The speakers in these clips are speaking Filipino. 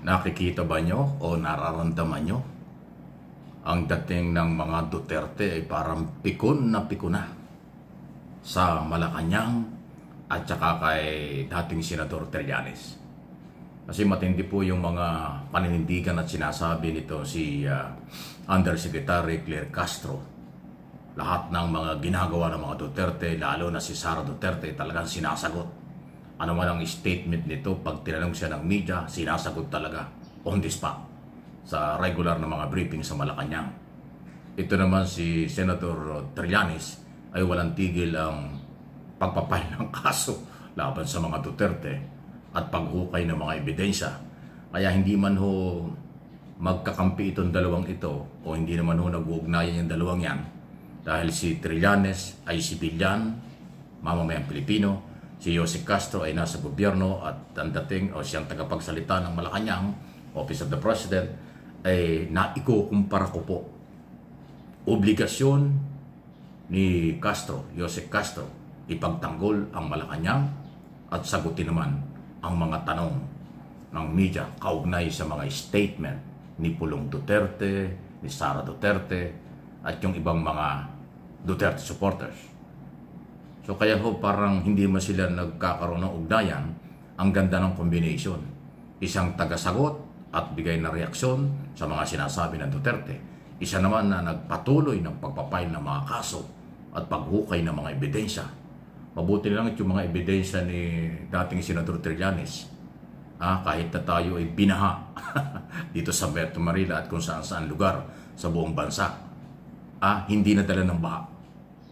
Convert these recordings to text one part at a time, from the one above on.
Nakikita ba nyo o nararamdaman nyo? Ang dating ng mga Duterte ay parang pikon na sa Malacanang at saka kay dating Senador Trillanes. Kasi matindi po yung mga paninindigan at sinasabi nito si Undersecretary Claire Castro. Lahat ng mga ginagawa ng mga Duterte, lalo na si Sara Duterte, talagang sinasagot. Ano man ang statement nito, pag tinanong siya ng media, sinasagot talaga on the spot sa regular na mga briefing sa Malacanang. Ito naman si Senator Trillanes ay walang tigil ang pagpapile ng kaso laban sa mga Duterte at paghukay ng mga ebidensya. Kaya hindi man ho magkakampi itong dalawang ito o hindi naman ho nag-uugnayan yung dalawang yan dahil si Trillanes ay sibilyan, mamamayang Pilipino, si Jose Castro ay nasa gobyerno at ang dating o siyang tagapagsalita ng Malacanang, Office of the President, ay naikukumpara ko po. Obligasyon ni Castro, Jose Castro, ipagtanggol ang Malacanang at sagutin naman ang mga tanong ng media kaugnay sa mga statement ni Pulong Duterte, ni Sara Duterte at yung ibang mga Duterte supporters. So kaya ho parang hindi man sila nagkakaroon ng ugnayan. Ang ganda ng combination. Isang tagasagot at bigay na reaksyon sa mga sinasabi ng Duterte. Isa naman na nagpatuloy ng pagpapail ng mga kaso at paghukay ng mga ebidensya. Mabuti lang yung mga ebidensya ni dating Senador Trillanes. Kahit na tayo ay binaha dito sa Metro Manila at kung saan-saan lugar sa buong bansa. Hindi nadala ng baha.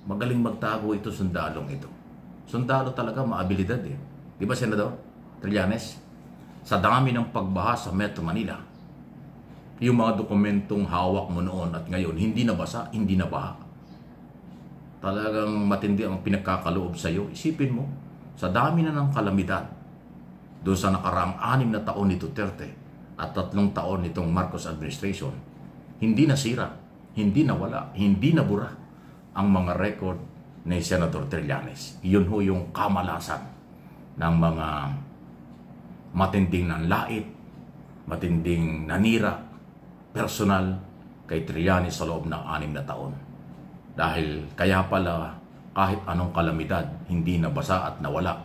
Magaling magtago ito, sundalong ito. Sundalo talaga, maabilidad eh. Di ba, Senador Trillanes? Sa dami ng pagbaha sa Metro Manila, yung mga dokumentong hawak mo noon at ngayon, hindi nabasa, hindi nabaha. Talagang matindi ang pinagkakaloob sa iyo. Isipin mo, sa dami na ng kalamidad, doon sa nakaraang 6 na taon ni Duterte at 3 taon nitong Marcos administration, hindi nasira, hindi nawala, hindi nabura ang mga record ni Senator Trillanes. Yun ho yung kamalasan ng mga matinding nanlait, matinding nanira, personal kay Trillanes sa loob ng 6 na taon. Dahil kaya pala kahit anong kalamidad, hindi nabasa at nawala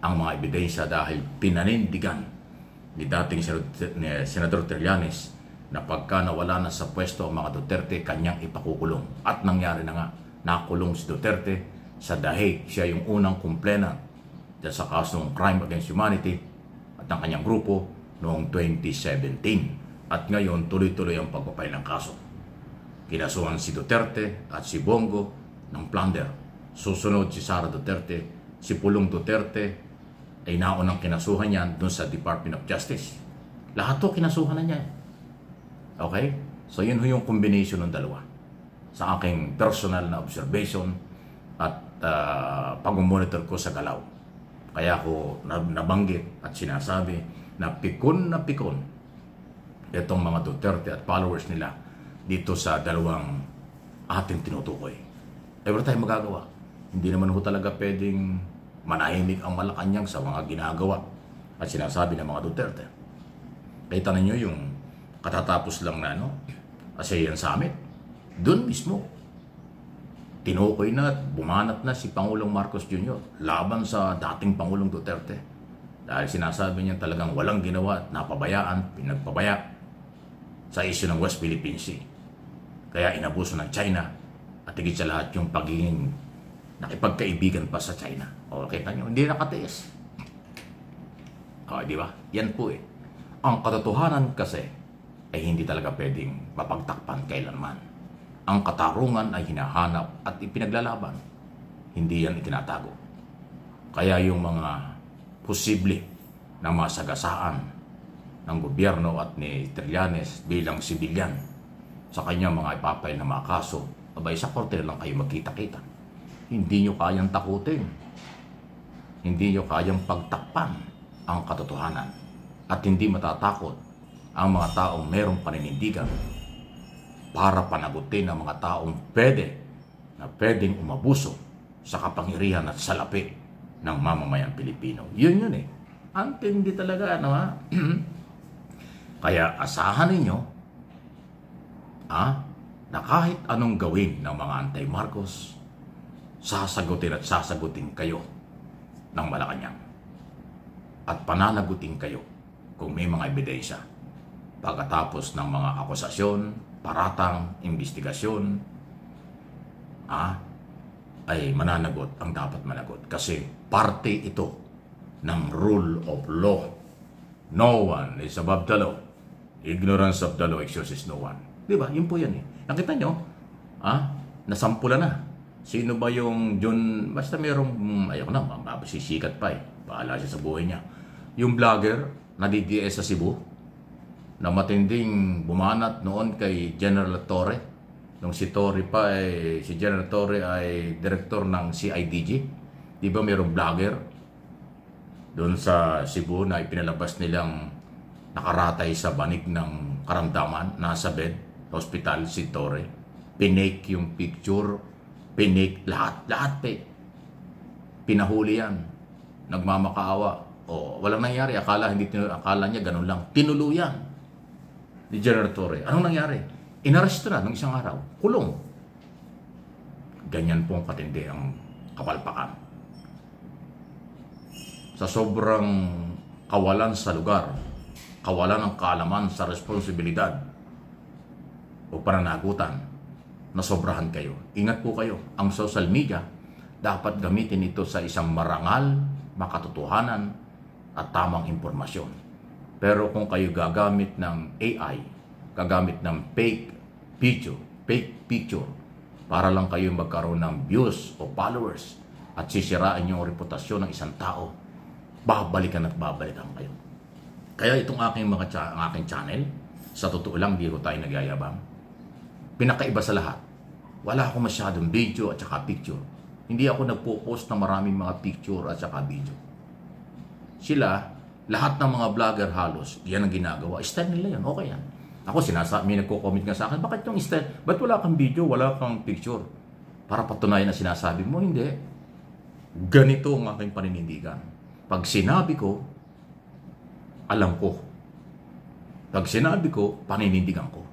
ang mga ebidensya dahil pinanindigan ni dating Senador Trillanes na pagka nawala na sa pwesto ang mga Duterte, kanyang ipakukulong. At nangyari na nga, nakulong si Duterte sa Dahig. Siya yung unang complainant dyan sa kasong Crime Against Humanity at ang kanyang grupo noong 2017. At ngayon, tuloy-tuloy ang pagpapay ng kaso. Kinasuhan si Duterte at si Bongo ng plunder. Susunod si Sara Duterte, si Pulong Duterte ay naunang kinasuhan niyan doon sa Department of Justice. Lahat to kinasuhan na niya. Okay? So yun yung combination ng dalawa. Sa aking personal na observation at pag-monitor ko sa galaw. Kaya ako nabanggit at sinasabi na pikon itong mga Duterte at followers nila dito sa dalawang ating tinutukoy. Ever tayo magagawa. Hindi naman ho talaga pwedeng manahimik ang Malacanang sa mga ginagawa at sinasabi ng mga Duterte. Kita ninyo yung katatapos lang na ASEAN Summit, doon mismo tinukoy na at bumanat na si Pangulong Marcos Jr. laban sa dating Pangulong Duterte dahil sinasabi niya talagang walang ginawa at napabayaan, pinagpabaya sa issue ng West Philippine Sea. Kaya inabuso ng China at higit sa lahat yung pagiging nakipagkaibigan pa sa China. O kita nyo, hindi nakatiis. Di ba? Yan po eh. Ang katotohanan kasi ay hindi talaga pwedeng mapagtakpan kailanman. Ang katarungan ay hinahanap at ipinaglalaban. Hindi yan itinatago. Kaya yung mga posible na masagasaan ng gobyerno at ni Trillanes bilang sibilyan sa kanyang mga ipapay na mga kaso, abay sa korte lang kayo magkita-kita. Hindi nyo kayang takutin. Hindi nyo kayang pagtakpan ang katotohanan. At hindi matatakot ang mga taong merong paninindigan para panagutin ang mga taong pwedeng umabuso sa kapangyarihan at salapi ng mamamayang Pilipino. Yun eh. Ang tindi talaga, Kaya asahan ninyo na kahit anong gawin ng mga anti-Marcos, sasagutin at sasagutin kayo ng Malacanang. At pananagutin kayo kung may mga ebidensya. Pagkatapos ng mga akusasyon, paratang, investigasyon, ay mananagot ang dapat managot. Kasi parte ito ng rule of law. No one is above the law. Ignorance of the law excuses no one. Diba? Yun po yan eh. Nakita nyo? Nasampulan na. Sino ba yung John? Basta merong, ayoko na, sisikat pa eh. Bahala siya sa buhay niya. Yung vlogger na DDS sa Cebu, na matinding bumanat noon kay General Torre. Nung si Torre pa si General Torre ay director ng CIDG. Di ba merong vlogger doon sa Cebu na ipinalabas nilang nakaratay sa banig ng karamdaman, nasa bed, hospital si Torre. Pinake yung picture, pinake lahat pinahuli yan. Nagmamakaawa. Walang nangyari. Akala niya ganun lang. Tinuluyan ni General Torre. Anong nangyari? Inaresto na ng isang araw. Kulong. Ganyan pong katindi ang kapalpakan. Sa sobrang kawalan sa lugar, kawalan ng kaalaman sa responsibilidad o pananagutan, nasobrahan kayo. Ingat po kayo. Ang social media, dapat gamitin ito sa isang marangal, makatotohanan, at tamang impormasyon. Pero kung kayo gagamit ng AI, gagamit ng fake picture, para lang kayo magkaroon ng views o followers at sisiraan yung reputasyon ng isang tao, babalikan at babalikan kayo. Kaya itong aking channel, sa totoo lang, di ko tayo nagyayabang. Pinakaiba sa lahat. Wala akong masyadong video at saka picture. Hindi ako nagpo-post ng maraming mga picture at saka video. Sila, lahat ng mga vlogger halos, yan ang ginagawa. Style nila yan, okay yan. Ako may nagko-comment nga sa akin, bakit yung style? Ba't wala kang video, wala kang picture? Para patunayan na sinasabi mo, hindi. Ganito ang aking paninindigan. Pag sinabi ko, alam ko. Pag sinabi ko, paninindigan ko.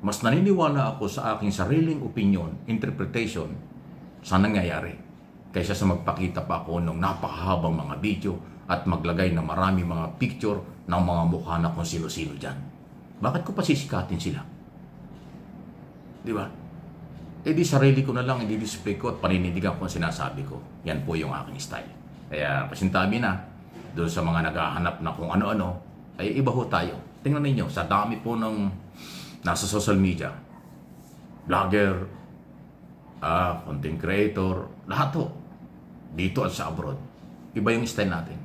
Mas naniniwala ako sa aking sariling opinion, interpretation, sa nangyayari, kaysa sa magpakita pa ako ng napakahabang mga video at maglagay ng marami mga picture ng mga mukha na kung sino-sino dyan. Bakit ko pa sisikatin sila? Di ba? Di sarili ko na lang i-display ko at paninindigan ko ang sinasabi ko. Yan po yung aking style. Kaya pasintabi na, doon sa mga naghahanap na kung ano-ano, ay iba ho tayo. Tingnan ninyo, sa dami po ng nasa social media, vlogger, content creator, lahat ho, dito at sa abroad, iba yung style natin.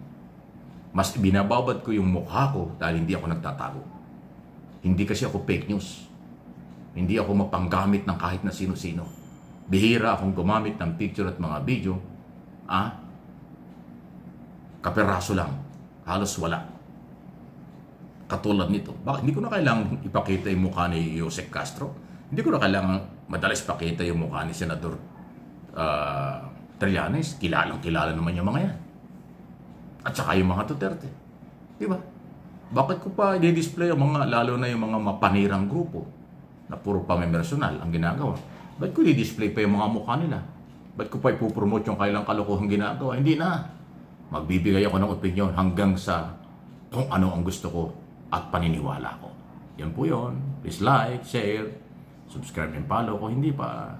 Mas binababad ko yung mukha ko dahil hindi ako nagtatago. Hindi kasi ako fake news. Hindi ako mapanggamit ng kahit na sino-sino. Bihira akong gumamit ng picture at mga video, kaperaso lang, halos wala. Katulad nito. Bakit? Hindi ko na kailangang ipakita yung mukha ni Jose Castro. Hindi ko na kailangang madalas ipakita yung mukha ni Senador Trillanes. Kilalang-kilala naman yung mga yan. At saka yung mga Duterte. Di ba? Bakit ko pa i-display yung mga, lalo na yung mga mapanirang grupo na puro pamimersonal ang ginagawa? Bakit ko i-display pa yung mga mukha nila? Bakit ko pa ipupromote yung kailang kalokohang ginagawa? Hindi na. Magbibigay ako ng opinion hanggang sa kung ano ang gusto ko at paniniwala ko. Yan po yun. Please like, share, subscribe and follow ko. Hindi pa.